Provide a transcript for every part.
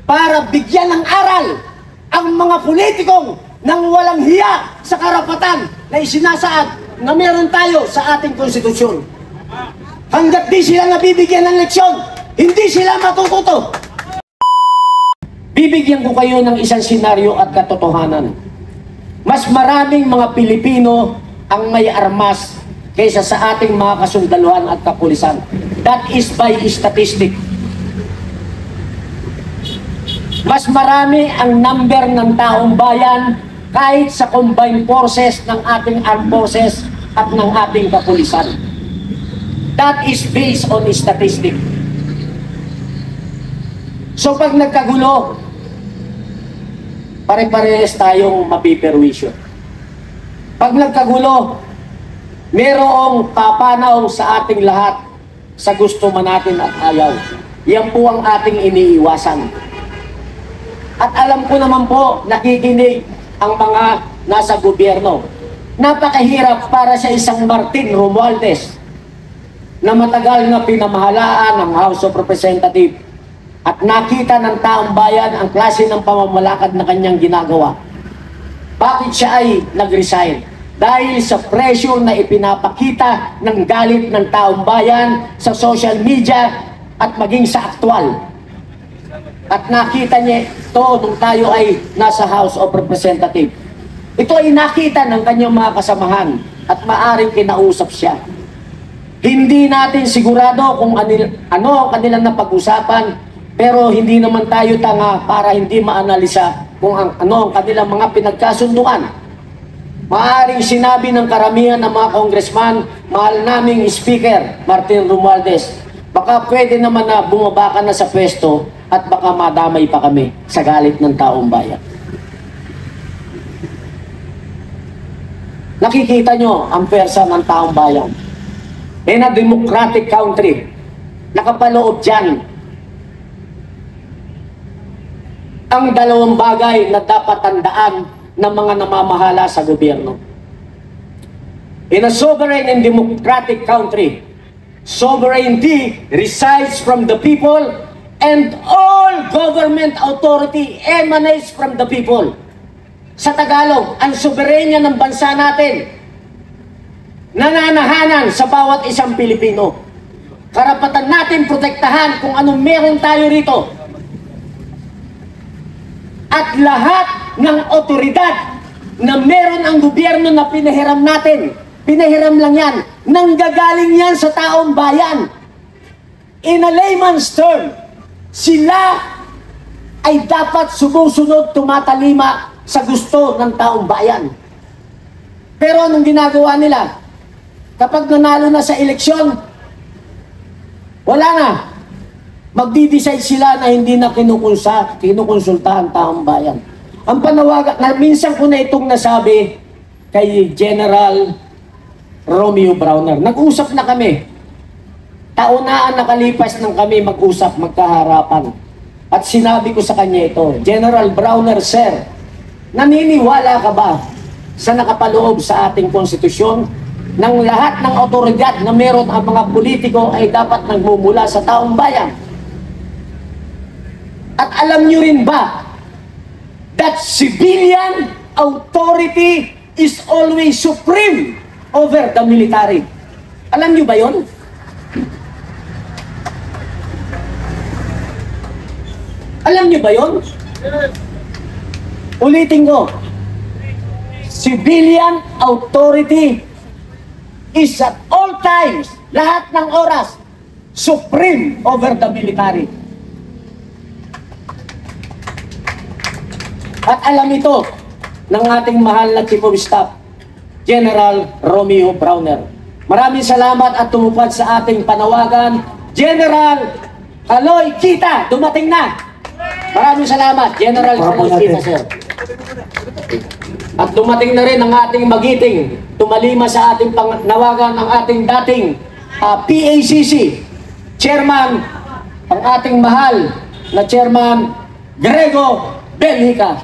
para bigyan ng aral ang mga politikong nang walang hiya sa karapatan na isinasaad na meron tayo sa ating konstitusyon. Hanggat di sila nabibigyan ng leksyon, hindi sila matututo. Bibigyan ko kayo ng isang senaryo at katotohanan. Mas maraming mga Pilipino ang may armas kaysa sa ating mga kasundaluhan at kapulisan. That is by statistic. Mas marami ang number ng taong bayan kahit sa combined forces ng ating armed forces at ng ating kapulisan. That is based on statistic. So pag nagkagulo, pare-parehas tayong mapiperwisyo. Pag nagkagulo, merong papanaw sa ating lahat sa gusto man natin at ayaw. Yan po ang ating iniiwasan. At alam ko naman po, nakikinig ang mga nasa gobyerno. Napakahirap para sa isang Martin Romualdez na matagal na pinamahalaan ng House of Representatives at nakita ng taong bayan ang klase ng pamamalakad na kanyang ginagawa. Bakit siya ay nag-resign? Dahil sa pressure na ipinapakita ng galit ng taong bayan sa social media at maging sa aktwal. At nakita niya ito nung tayo ay nasa House of Representatives. Ito ay nakita ng kanyang mga kasamahan at maaring kinausap siya. Hindi natin sigurado kung ano ang kanilang napag-usapan, pero hindi naman tayo tanga para hindi maanalisa kung ano ang kanilang mga pinagkasunduan. Maaring sinabi ng karamihan ng mga congressman, mahal naming Speaker Martin Romualdez, baka pwede naman na bumaba ka na sa pwesto at baka madamay pa kami sa galit ng taong bayan. Nakikita nyo ang pwersa ng taong bayan. In a democratic country, nakapaloob dyan ang dalawang bagay na dapat tandaan ng mga namamahala sa gobyerno. In a sovereign and democratic country, sovereignty resides from the people and all government authority emanates from the people. Sa Tagalog, ang soberenya ng bansa natin nananahanan sa bawat isang Pilipino. Karapatan natin protektahan kung anong meron tayo rito. At lahat ng otoridad na meron ang gobyerno na pinahiram natin, pinahiram lang yan, nanggagaling yan sa taong bayan. In a layman's term, sila ay dapat sumusunod, tumatalima sa gusto ng taong bayan. Pero anong ginagawa nila? Kapag nanalo na sa eleksyon, wala na. Magdi-decide sila na hindi na kinukonsulta ang taong bayan. Ang panawagan, na minsan ko na itong nasabi kay General Romeo Browner. Nag-usap na kami. Taunaan nakalipas ng kami mag-usap, magkaharapan. At sinabi ko sa kanya ito, General Browner, Sir, naniniwala ka ba sa nakapaloob sa ating konstitusyon ng lahat ng otoridad na meron ang mga politiko ay dapat nagmumula sa taong bayan? At alam nyo rin ba that civilian authority is always supreme over the military? Alam nyo ba yun? Alam nyo ba yun? Ulitin ko. Civilian authority is at all times, lahat ng oras, supreme over the military. At alam ito ng ating mahal na Chief of Staff, General Romeo Browner. Maraming salamat at tumupad sa ating panawagan. General Kaloy Kita, dumating na. Maraming salamat, General Kaloy Kita, sir. At dumating na rin ang ating magiting, tumalima sa ating panawagan ang ating dating PACC Chairman, ang ating mahal na Chairman Grego Belhica.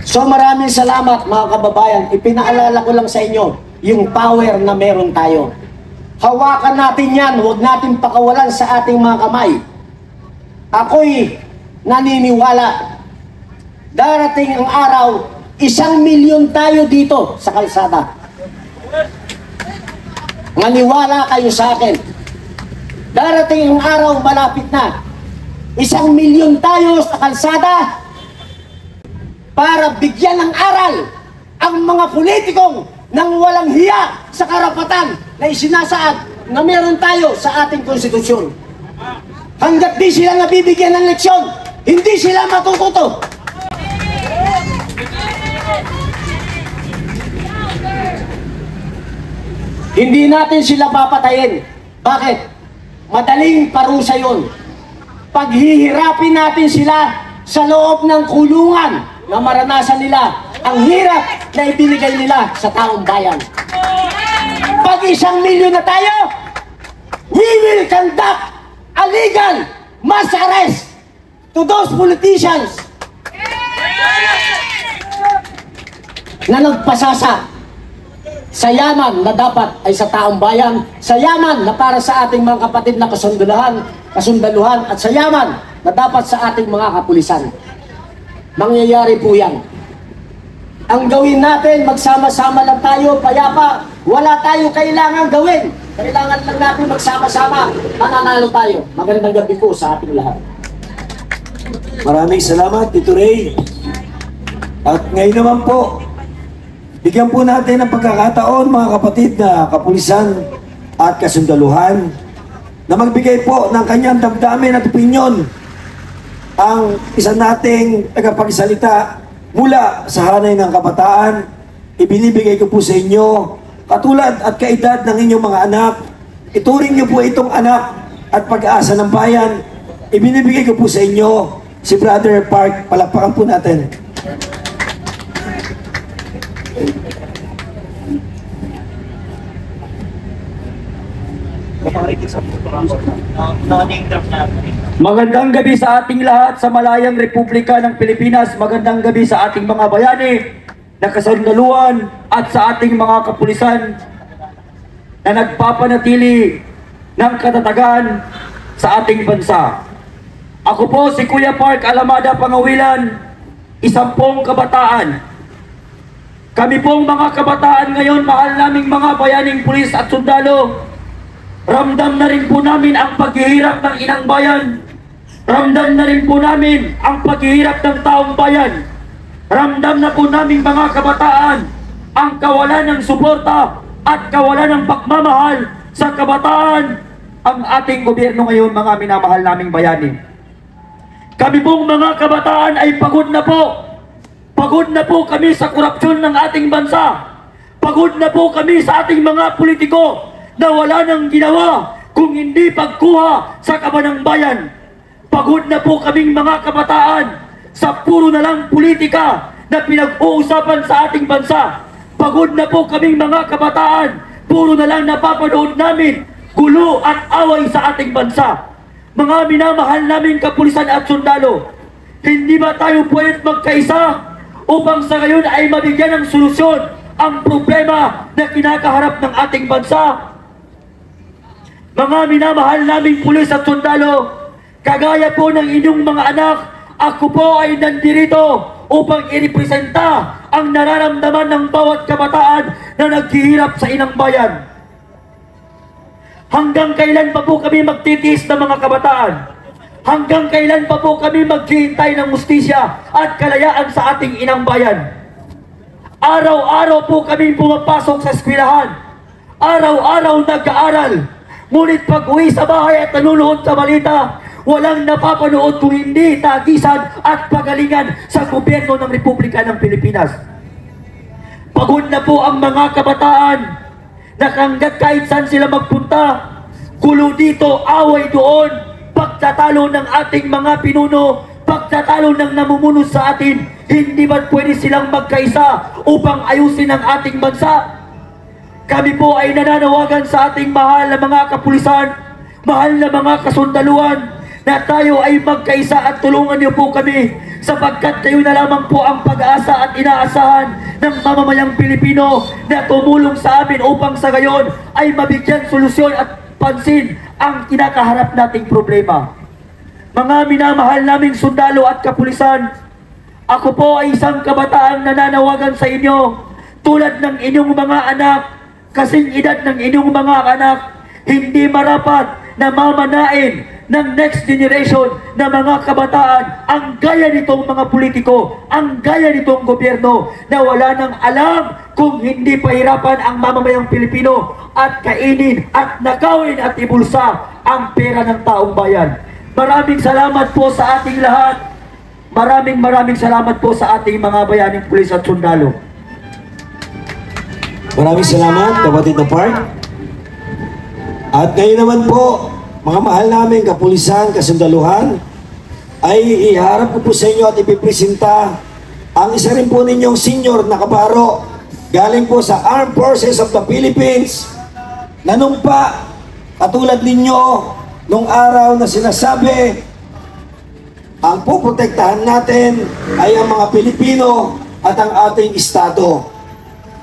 So maraming salamat mga kababayan. Ipinaalala ko lang sa inyo yung power na meron tayo. Hawakan natin yan, huwag natin pakawalan sa ating mga kamay. ako'y naniniwala, darating ang araw, 1,000,000 tayo dito sa kalsada. Maniwala kayo sa akin. Darating ang araw, malapit na. 1,000,000 tayo sa kalsada para bigyan ng aral ang mga politikong nang walang hiya sa karapatan na isinasaad na meron tayo sa ating konstitusyon. Hanggat di sila nabibigyan ng leksyon, hindi sila matututo. Hindi natin sila papatayin. Bakit? Madaling parusa yun. Paghihirapin natin sila sa loob ng kulungan na maranasan nila ang hirap na ibinigay nila sa taong bayan. Pag 1,000,000 na tayo, we will conduct a legal mass arrest to those politicians na nagpasasa sa yaman na dapat ay sa taong bayan, sa yaman na para sa ating mga kapatid na kasundaluhan at sa yaman na dapat sa ating mga kapulisan. Mangyayari po yan. Ang gawin natin, magsama-sama lang tayo, payapa. Wala tayo kailangan gawin. Kailangan lang natin magsama-sama. Mananalo tayo. Magandang gabi po sa ating lahat. Maraming salamat, Tito Ray. At ngayon naman po, bigyan po natin ng pagkakataon, mga kapatid na kapulisan at kasundaluhan, na magbigay po ng kanyang damdamin at opinyon ang isa nating tagapagsalita mula sa hanay ng kabataan. Ibinibigay ko po sa inyo, katulad at kaedad ng inyong mga anak. Ituring niyo po itong anak at pag-asa ng bayan. Ibinibigay ko po sa inyo si Brother Park. Palakpakan po natin. Magandang gabi sa ating lahat sa malayang Republika ng Pilipinas. Magandang gabi sa ating mga bayani na kasundaluhan at sa ating mga kapulisan na nagpapanatili ng katatagan sa ating bansa. Ako po si Kuya Park Alamada Pangawilan, isang pong kabataan. Kami pong mga kabataan ngayon, mahal naming mga bayaning pulis at sundalo, ramdam na rin po namin ang paghihirap ng inang bayan. Ramdam na rin po namin ang paghihirap ng taong bayan. Ramdam na po namin mga kabataan ang kawalan ng suporta at kawalan ng pagmamahal sa kabataan ang ating gobyerno ngayon, mga minamahal naming bayani. Kami pong mga kabataan ay pagod na po. Pagod na po kami sa korupsyon ng ating bansa. Pagod na po kami sa ating mga politiko na wala nang ginawa kung hindi pagkuha sa kaban ng bayan. Pagod na po kaming mga kabataan sa puro na lang politika na pinag-uusapan sa ating bansa. Pagod na po kaming mga kabataan, puro na lang napapanood namin gulo at away sa ating bansa. Mga minamahal naming kapulisan at sundalo, hindi ba tayo pwede magkaisa upang sa ngayon ay mabigyan ng solusyon ang problema na kinakaharap ng ating bansa? Mga minamahal naming pulis at sundalo, kagaya po ng inyong mga anak, ako po ay nandirito upang irepresenta ang nararamdaman ng bawat kabataan na naghihirap sa inang bayan. Hanggang kailan pa po kami magtitiis ng mga kabataan? Hanggang kailan pa po kami maghihintay ng hustisya at kalayaan sa ating inang bayan? Araw-araw po kami pumapasok sa eskwelahan. Araw-araw nag-aaral. Ngunit pag-uwi sa bahay at nanunood sa balita, walang napapanood kung hindi tagisan at pagalingan sa gobyerno ng Republika ng Pilipinas. Pagod na po ang mga kabataan na hanggat kahit saan sila magpunta, gulo dito, away doon, pagtatalo ng ating mga pinuno, pagtatalo ng namumuno sa atin, hindi ba pwede silang magkaisa upang ayusin ang ating bansa? Kami po ay nananawagan sa ating mahal na mga kapulisan, mahal na mga kasundaluhan, na tayo ay magkaisa at tulungan niyo po kami sapagkat kayo na lamang po ang pag-asa at inaasahan ng mamamayang Pilipino na tumulong sa amin upang sa gayon ay mabigyan solusyon at pansin ang kinakaharap nating problema. mga minamahal naming sundalo at kapulisan, ako po ay isang kabataang nananawagan sa inyo, tulad ng inyong mga anak, kasing edad ng inyong mga anak, hindi marapat na mamanain ng next generation na mga kabataan ang gaya nitong mga politiko, ang gaya nitong gobyerno na wala nang alam kung hindi pahirapan ang mamamayang Pilipino at kainin at nakawin at ibulsa ang pera ng taong bayan. Maraming salamat po sa ating lahat. Maraming salamat po sa ating mga bayaning pulis at sundalo. Maraming salamat, kapatid na Park. At ngayon naman po, mga mahal namin kapulisan, kasundaluhan, ay iharap ko po sa inyo at ipipresenta ang isa rin po ninyong senior na kabaro galing po sa Armed Forces of the Philippines na nung pa, katulad ninyo, nung araw na sinasabi, ang puprotektahan natin ay ang mga Pilipino at ang ating Estado.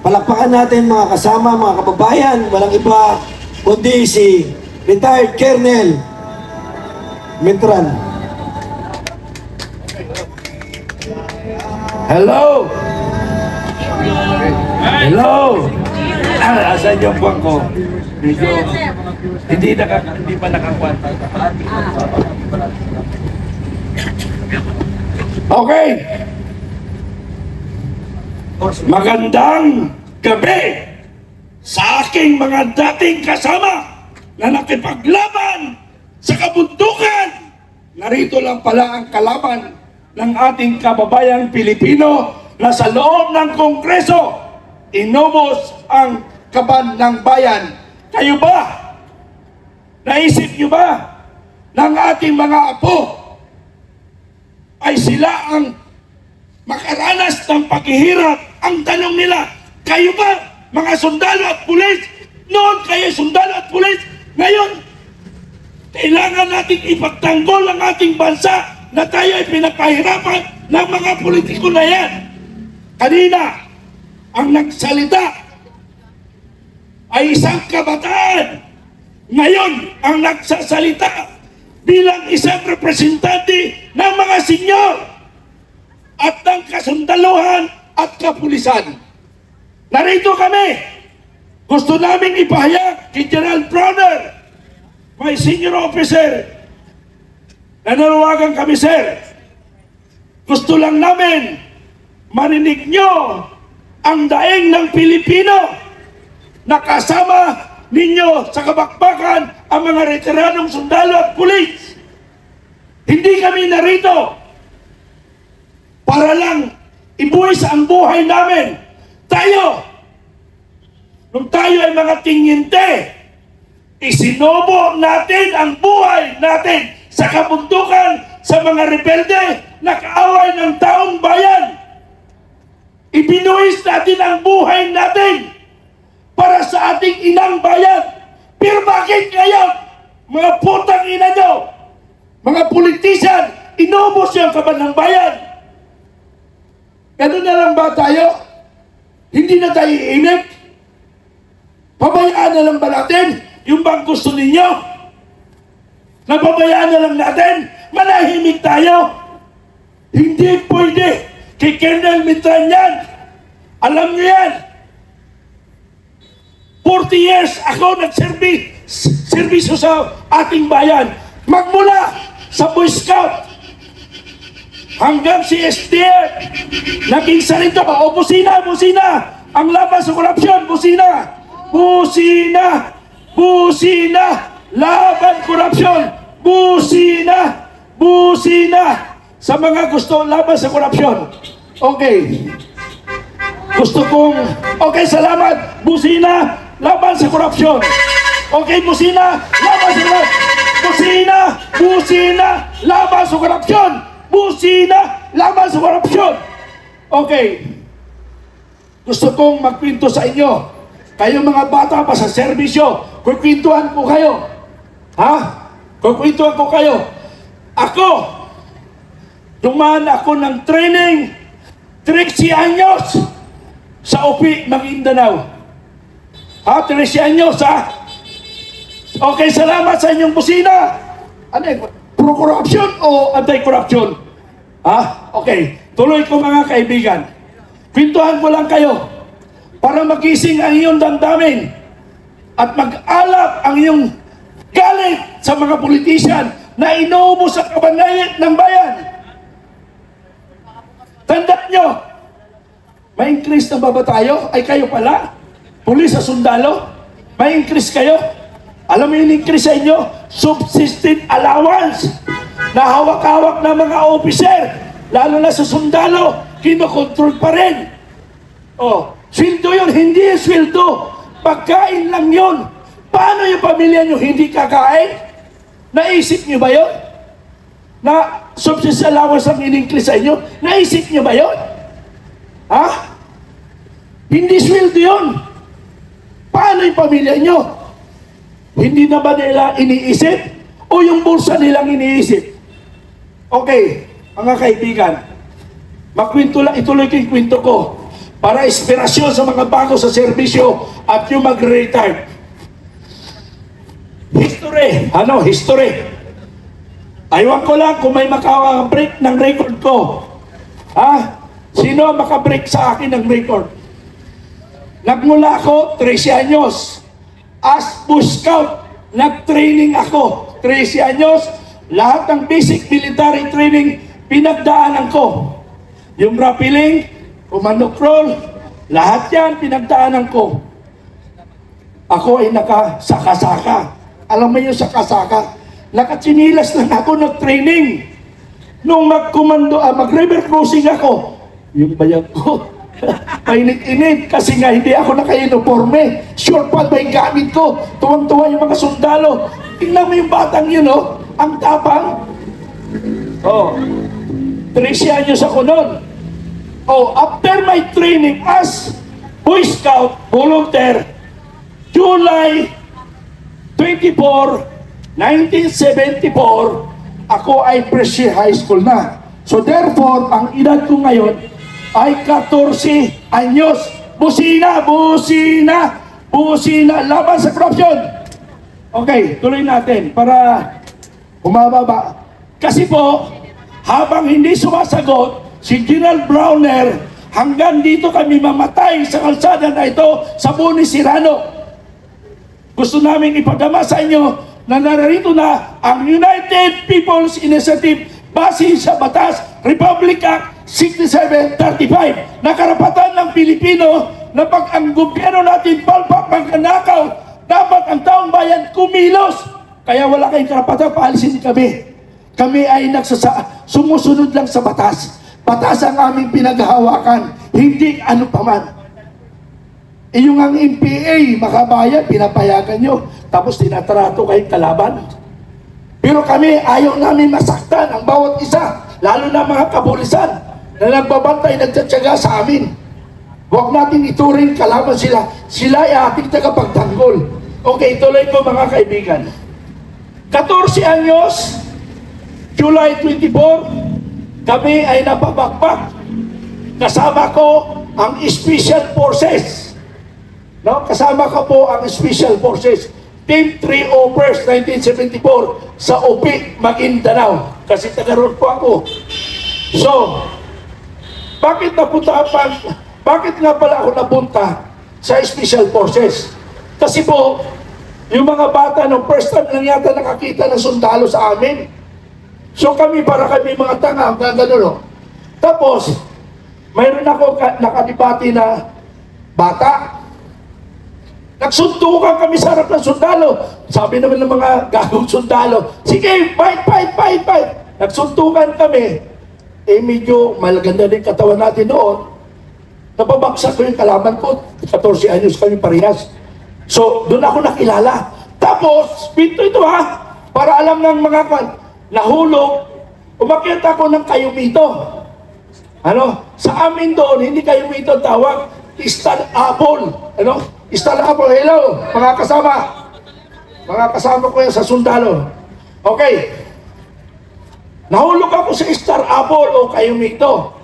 Palakpakan natin mga kasama, mga kababayan, walang iba kundi si Retired Colonel Mitran. Hello! Hello! Asan yung buwan ko? Medyo hindi pa nakakwanta. Okay! Magandang gabi sa aking mga dating kasama na nakipaglaban sa kabundukan. Narito lang pala ang kalaban ng ating kababayang Pilipino na sa loob ng Kongreso inubos ang kaban ng bayan. Kayo ba? Naisip nyo ba ng ating mga apo ay sila ang makaranas ng paghihirap? Ang tanong nila, kayo ba mga sundalo at pulis? Noon kayo sundalo at pulis, ngayon kailangan natin ipagtanggol ang ating bansa na tayo ay pinapahirapan ng mga politiko na yan. Kanina, ang nagsalita ay isang kabataan. Ngayon, ang nagsasalita bilang isang representante ng mga senyor at ng kasundaluhan at kapulisan. Narito kami. Gusto naming ipahayag kay General Browner, my senior officer. Nananawagan kami, sir. Gusto lang namin marinig nyo ang daing ng Pilipino na kasama ninyo sa kabakbakan ang mga retiradong sundalo at pulis. Hindi kami narito para lang ibuwis ang buhay namin. Nung tayo ay mga tinginte, isinubo natin ang buhay natin sa kabundukan, sa mga rebelde na kaaway ng taong bayan. Ibinuwis natin ang buhay natin para sa ating inang bayan. Pero bakit ngayon, mga putang ina nyo, mga politician, inubos yung kaban ng bayan? Ganun na lang ba tayo? Hindi na tayo iimik? Pabayaan na lang ba natin yung bang gusto ninyo? Napabayaan na lang natin? Manahimik tayo? Hindi pwede. Kay Colonel Mitran yan. Alam niyo yan. 40 years ako nagserbisyo sa ating bayan. Magmula sa Boy Scout hanggang si SDF. Naging sarito. O busina. Ang laban sa korupsyon. Busina. Laban korupsyon. Busina. Sa mga gusto laban sa korupsyon. Okay. Okay, salamat. Busina. Laban sa korupsyon. Okay, busina. Laban sa korupsyon. Busina. Laban sa korupsyon. Busina. Laban sa korupsyon. Okay. Gusto kong magkwento sa inyo. Kayo mga bata pa sa serbisyo, kukwentuhan ko kayo. Kukwentuhan ko kayo. Dumaan ako ng training 13 anyos sa UP Maguindanao. 13 anyos, Okay, salamat sa inyong busina. Ano yun? pro-corruption o anti-corruption? Ha? Okay. Tuloy ko mga kaibigan. Kwentuhan ko lang kayo para magising ang iyong damdamin at mag-alap ang iyong galit sa mga politician na inuubos sa kabanayad ng bayan. Tandaan nyo, may increase na ba tayo? Ay kayo pala? Pulis sa sundalo? May increase kayo? Alam mo yung increase sa inyo? Subsistence allowance na hawak-hawak ng mga officer, lalo na sa sundalo, kinokontrol pa rin. Oh, sweldo yun, hindi yung sweldo. Pagkain lang yun. Paano yung pamilya nyo hindi kakain? Naisip nyo ba yun? Na subsistence allowance ang in-increase sa inyo? Naisip nyo ba yun? Ha? Hindi sweldo yun. Paano yung pamilya nyo? Hindi na ba nila iniisip? O yung bulsa nilang iniisip? Okay, mga kaibigan, magkwento lang, ituloy ko yung kwento ko para inspirasyon sa mga bago sa serbisyo at yung mag-retire. History. Aywan ko lang kung may makaka-break ng record ko. Ha? Sino ang makabreak sa akin ng record? Nagmula ako 13 anyos. As Bush Scout, nag-training ako. 13 anyos, lahat ng basic military training pinagdaanan ko. Yung rappelling, commando crawl, lahat yan pinagdaanan ko. Ako ay nakasaka-saka. Alam mo yung saka-saka? Nakatsinilas lang ako nag-training. Nung mag-river crossing ako, yung bayan ko, mainit-init kasi nga hindi ako naka-uniforme. Short pad ba yung gamit ko? Tuwang-tuwa yung mga sundalo. Tingnan mo yung batang yun, oh. Ang tapang. Oh. 13 anyos ako nun. Oh, after my training as Boy Scout volunteer, July 24, 1974, ako ay fresh high school na. So therefore, ang edad ko ngayon ay 14 anyos. Busina! Laban sa corruption! Okay, tuloy natin para humababa. Kasi po, habang hindi sumasagot si General Browner, hanggang dito kami mamatay sa kalsada na ito sa Boni Serrano. Gusto namin ipadama sa inyo na narito na ang United People's Initiative base sa Batas Republic Act 6735 na karapatan ng Pilipino na pag ang gobyerno natin palpak magnanakaw, dapat ang taong bayan kumilos. Kaya wala kayong karapatan, paalisin kami. Kami ay sumusunod lang sa batas. Batas ang aming pinaghahawakan, hindi ano paman. Yung ang MPA, makabayan, pinapayagan nyo, tapos tinatrato kayong kalaban. Pero kami, ayaw namin masaktan ang bawat isa, lalo na mga kapulisan na nagbabantay, nagtsatsaga sa amin. Huwag natin ituring kalaban sila. Sila ay ating tagapagtanggol. Okay, tuloy ko mga kaibigan. 14 anyos, July 24, kami ay napabakbak. Kasama ko ang Special Forces. No? Kasama ko po ang Special Forces. Team 3 Opers 1974 sa UP, Maguindanao. Kasi taga-roon po ako. So, bakit nga pala ako napunta sa Special Forces? Kasi po, yung mga bata nung first time lang yata nakakita ng sundalo sa amin. So kami, para kami mga tanga, gano'n, no? Tapos, mayroon ako nakadibati na bata. Nagsuntukan kami sa harap ng sundalo. Sabi naman ng mga gagawang sundalo, sige, fight! Nagsuntukan kami. Eh, medyo malaganda din katawan natin noon. Napabaksak ko yung kalaban ko. 14 anyos kami parehas. So, doon ako nakilala. Tapos, pinto ito ha, para alam ng mga nahulog, umakyat ako ng Kayumito. Sa amin doon, hindi Kayumito tawag, Istalabol. Istalabol, hello, mga kasama. Mga kasama ko yan sa sundalo. Okay. Nahulog ako sa Istalabol o Kayumito.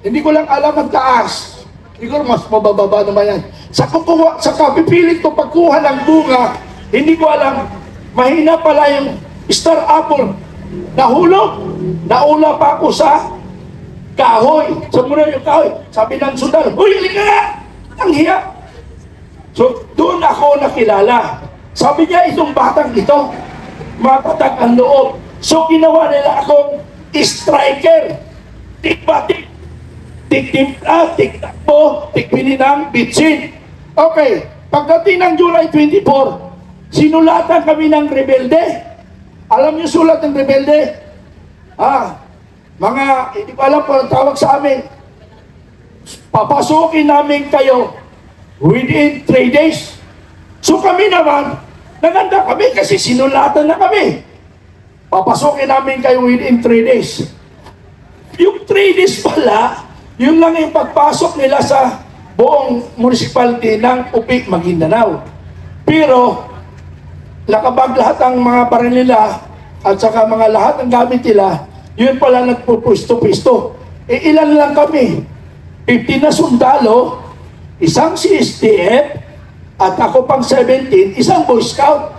Hindi ko lang alam ang taas. Hindi ko mas mabababa naman yan. Sa kapipilit ko pagkuha ng bunga, hindi ko alam, mahina pala yung star apple. nahulog. Naula pa ako sa kahoy. Sumunod yung kahoy. Sabi ng sundalo, "Uy, halika nga!" Ang hiya. So, doon ako nakilala. Sabi niya, itong batang ito, matatag ang loob. So, ginawa nila akong striker. Tik-batik. Tik-takbo, tik-pininang, bitsin. Okay, pagdating ng July 24, sinulatan kami ng rebelde. Alam niyo sulat ng rebelde? Hindi ko alam kung ang tawag sa amin. Papasukin namin kayo within 3 days. So kami naman, naganda kami kasi sinulatan na kami. Papasukin namin kayo within 3 days. Yung 3 days pala, yun lang yung pagpasok nila sa buong municipality ng Upik, Maguindanao. Pero, nakabag lahat ang mga baril nila at saka mga lahat ng gamit nila, yun pala nagpupusto-pisto. Ilan lang kami? 15 na sundalo, isang CSTF, at ako pang 17, isang Boy Scout.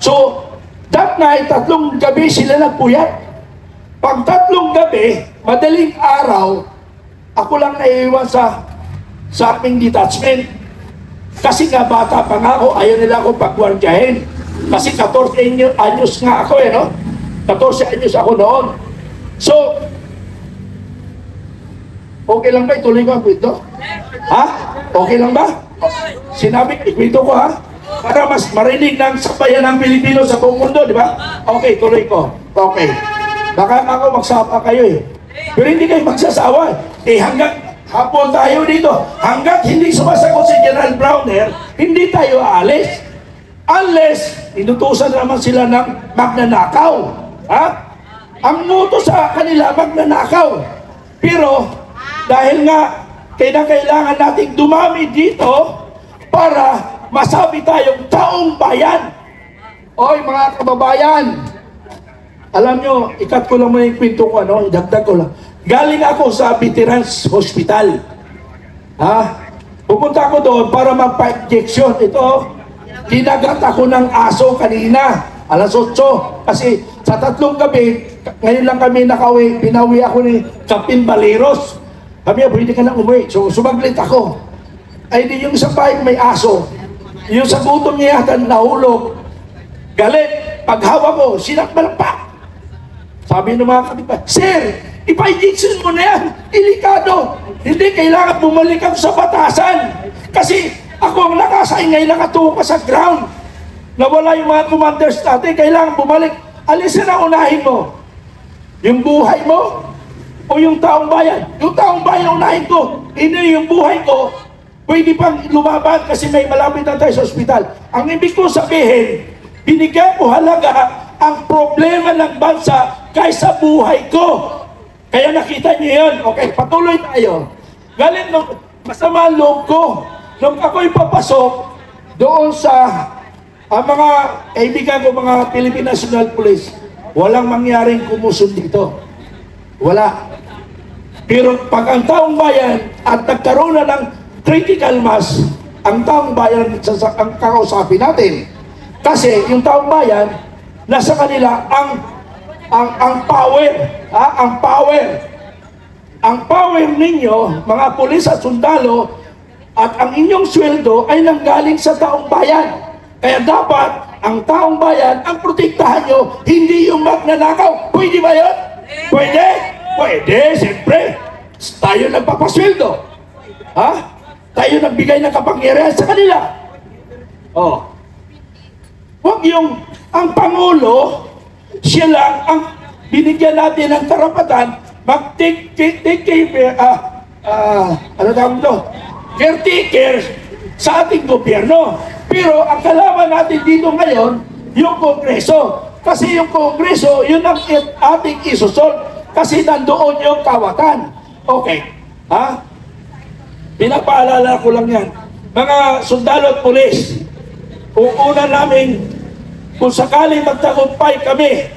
So, that night, 3 gabi sila nagpuyat. Pag 3 gabi, madaling araw, ako lang naiiwan sa aming detachment. Kasi nga bata pa nga ako, ayaw nila akong pagwardyahin. Kasi 14 anyos nga ako no? 14 anyos ako noon. So, okay lang ba ituloy ko ang kwento? Ha? Okay lang ba? Sinabi, ikwento ko ha? Para mas marinig ng sabayan ng Pilipino sa buong mundo, di ba? Okay, tuloy ko. Okay. Baka ako magsapa kayo eh. Pero hindi kayo magsasawa. Hanggang hapon tayo dito. Hanggat hindi sumasagot si General Browner, hindi tayo aalis. Unless, inutusan naman sila ng magnanakaw. Ha? Ang muto sa kanila, magnanakaw. Pero, dahil nga, kailangan nating dumami dito para masabi tayong taong bayan. Oy, mga kababayan, alam nyo, ikat ko lang muna yung kwento ko, idagdag ko lang. Galing ako sa Veterans Hospital. Pupunta ako doon para magpa-injection. Ito, kinagat ako ng aso kanina, alas 8. Kasi sa 3 gabi, ngayon lang kami nakauwi, pinawi ako ni Captain Baleros. Sabi niya, pwede ka na umuwi. So, sumaglit ako. Ay, di yung sa bahay may aso. Yung sa gutom niya yata nahulog. Galit. Paghawa ko, sinakbal pa. Sabi ng mga kapitbahay, "Sir, ipa-injection mo na yan. Delikado. Hindi kailangan bumalik ako sa batasan. Kasi ako ang nakasain ngayon nakatuka sa ground. Nawala yung mga commanders natin. Kailangan bumalik. Alisin na unahin mo. Yung buhay mo o yung taong bayan. Yung taong bayan unahin ko. Hindi yung buhay ko. Pwede pang lumaban kasi may malapit na tayo sa ospital. Ang ibig ko sabihin, binigyan ko halaga ang problema ng bansa kaysa buhay ko. Kaya nakita niyo yun. Okay, patuloy tayo. Galing nung masama ang loob ko. Nung ako'y papasok doon sa mga kaibigan ko, mga Philippine National Police, walang mangyaring kumusod dito. Wala. Pero pag ang taong bayan at nagkaroon na ng critical mass, ang taong bayan ang kakausapin natin. Kasi yung taong bayan, nasa kanila ang power. Ang power. Ang power ninyo, mga pulis at sundalo, at ang inyong sweldo ay nanggaling sa taong bayan. Kaya dapat ang taong bayan ang protektahan nyo, hindi yung magnanakaw. Pwede ba yun? Pwede? Pwede, siyempre. Tayo nagpapasweldo. Tayo nagbigay ng kapangyarihan sa kanila. Huwag yung ang Pangulo, siya lang ang binigyan natin ng karapatan caretaker sa ating gobyerno. Pero ang kalaban natin dito ngayon, yung Kongreso. Kasi yung Kongreso, yun ang ating isusol. Kasi nandoon yung kawatan. Okay. Pinapaalala ko lang yan. Mga sundalo at pulis, uuna namin kung sakaling magtagumpay kami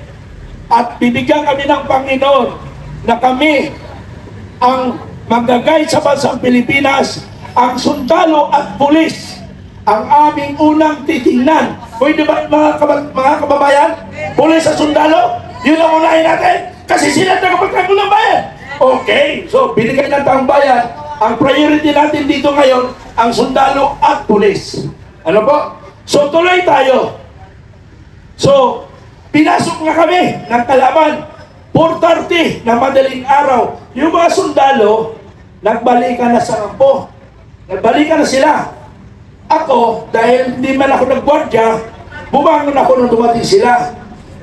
at bibigyan kami ng Panginoon na kami ang manggagay sa bansang Pilipinas, ang sundalo at pulis ang aming unang titingnan. Pwede ba mga kababayan? Pulis sa sundalo, yun ang unahin natin. Kasi sila tagapagtanggol ng bayan. Okay, so binigay ng taong bayan. Ang priority natin dito ngayon, ang sundalo at pulis. Ano po? So tuloy tayo. So, pinasok nga kami ng kalaban. 4:30 na madaling araw. Yung mga sundalo, nagbalikan na sa kampo. Nagbalikan na sila. Ako, dahil hindi man ako nagwardya, bumangon ako nung dumating sila.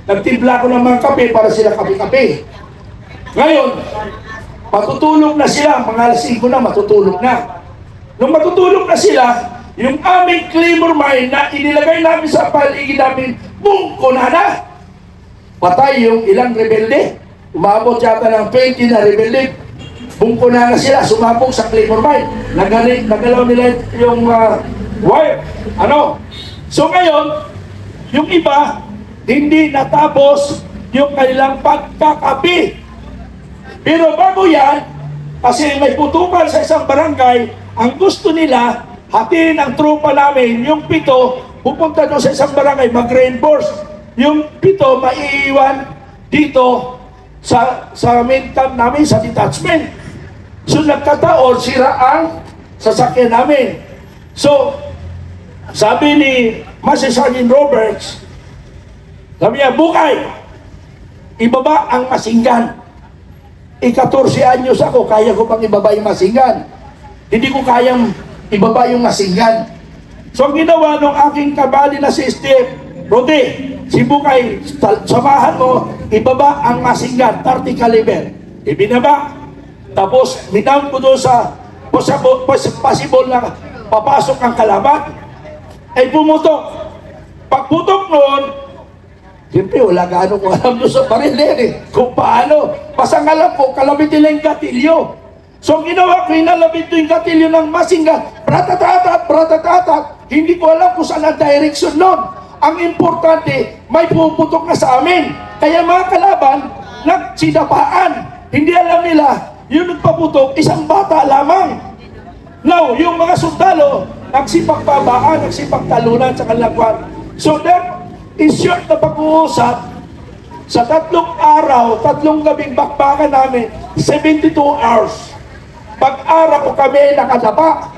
Nagtimpla ako ng mga kape para sila kape-kape. Ngayon, matutulog na sila. Mga alas 5 na, matutulog na. Nung matutulog na sila, yung aming claymore mine na inilagay namin sa paligid namin, bungko na. Patay yung ilang rebelde. Umabot yata ng 20 na rebelde. Bungko na sila, sumabog sa claymore mine. Nagalaw nila yung wire. Ano? So ngayon, yung iba, hindi natapos yung kanilang pagkakapi. Pero bago yan, kasi may putukan sa isang barangay, ang gusto nila, hatiin ang tropa namin, yung 7, pupunta doon sa isang barangay, mag-reinforce. Yung 7, maiiwan dito sa main camp namin, sa detachment. So nagkataon, sira ang sasakyan namin. So, sabi ni Master Sergeant Roberts, sabi niya, Bukay, ibaba ang masinggan. 14 anyos ako, kaya ko bang ibaba yung masinggan? Hindi ko kayang ibaba yung masinggan. So ang ginawa ng aking kabali na si Steve, Rodi, si Bukay, samahan mo, ibaba ang masinggan, 30 caliber. Ibinaba. Tapos, minam ko doon sa possible na papasok ang kalaban. Ay pumutok. Pagputok noon, siyempre wala gaano ko alam doon sa baril kung paano. Basta ang alam ko, kalabit nila yung gatilyo. So ang ginawa ko, inalabit ko yung gatilyo ng masinggan. Bratatatat. Hindi ko alam kung saan ang direction noon. Ang importante, may puputok na sa amin. Kaya mga kalaban, nagsidapaan. Hindi alam nila, yung nagpaputok, isang bata lamang. Now, yung mga sundalo, nagsipagpabaan, nagsipagtalunan sa kanilang. So that is short na pag-uusap. Sa 3 araw, 3 gabing bakbakan namin, 72 hours. Pag-araw kami ay nakadapa.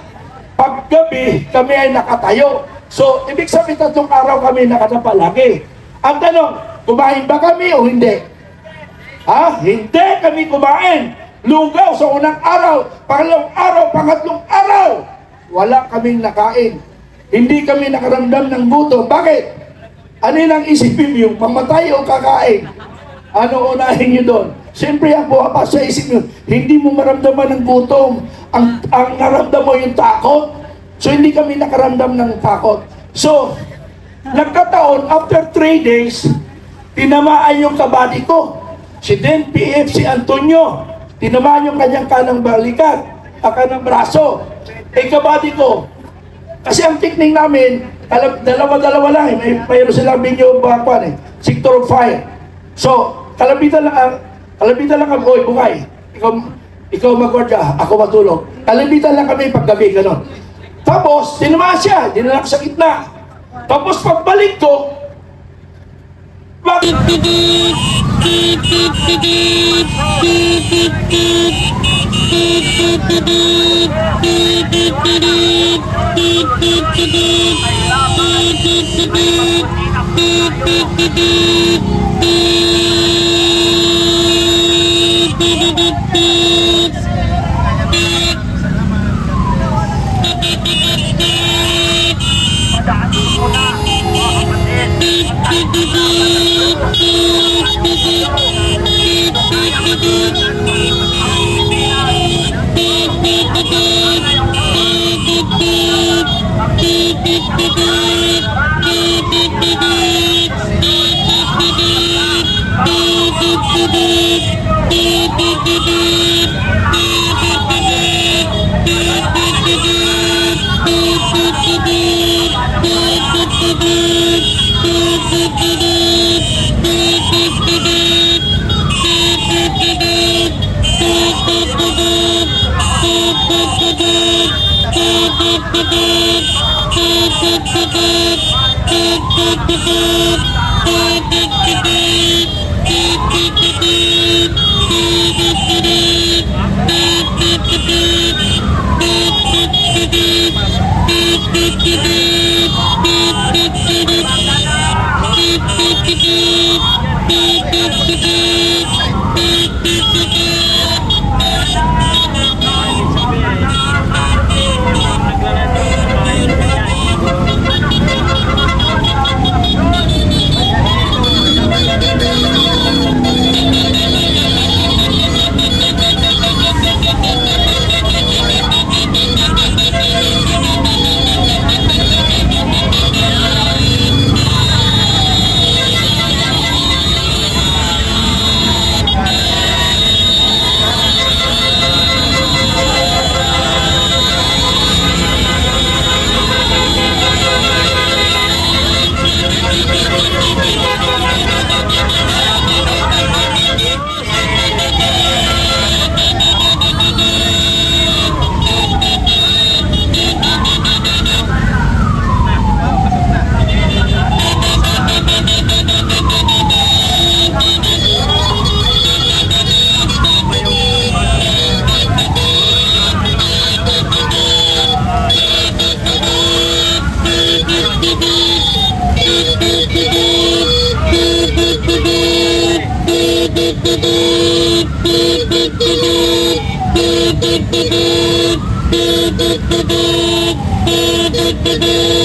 Pag-gabi kami ay nakatayo. So, ibig sabihin 3 araw kami nakadapa lagi. Ang tanong, kumain ba kami o hindi? Ha? Hindi kami kumain. Lugaw sa unang araw, pangalawang araw, pangatlong araw. Wala kaming nakain. Hindi kami nakaramdam ng gutom. Bakit? Ano yung isipin niyo? Mamatay o kakain? Ano unahin niyo doon? Siyempre ang buha sa isip niyo, hindi mo maramdaman ng gutom. Ang naramdam mo yung takot. So hindi kami nakaramdam ng takot. So, nagkataon, after 3 days, tinamaan yung kabady ko. Si Den PF, si Antonio, tinamaan yung kanyang kanang balikat, kanang braso. Kabady ko, kasi ang technique namin, dalawa-dalawa lang mayroon silang video bakwan sector of fire. So, kalabitan lang ang oy, Bukay. Ikaw magwardya, ako matulog. Kalabitan lang kami paggabi, gano'n. Tapos, tinamaan siya, dinala ko sa gitna. Tapos, pagbalik ko, Beep, beep, beep, beep, beep, beep, beep, beep, beep, beep, beep.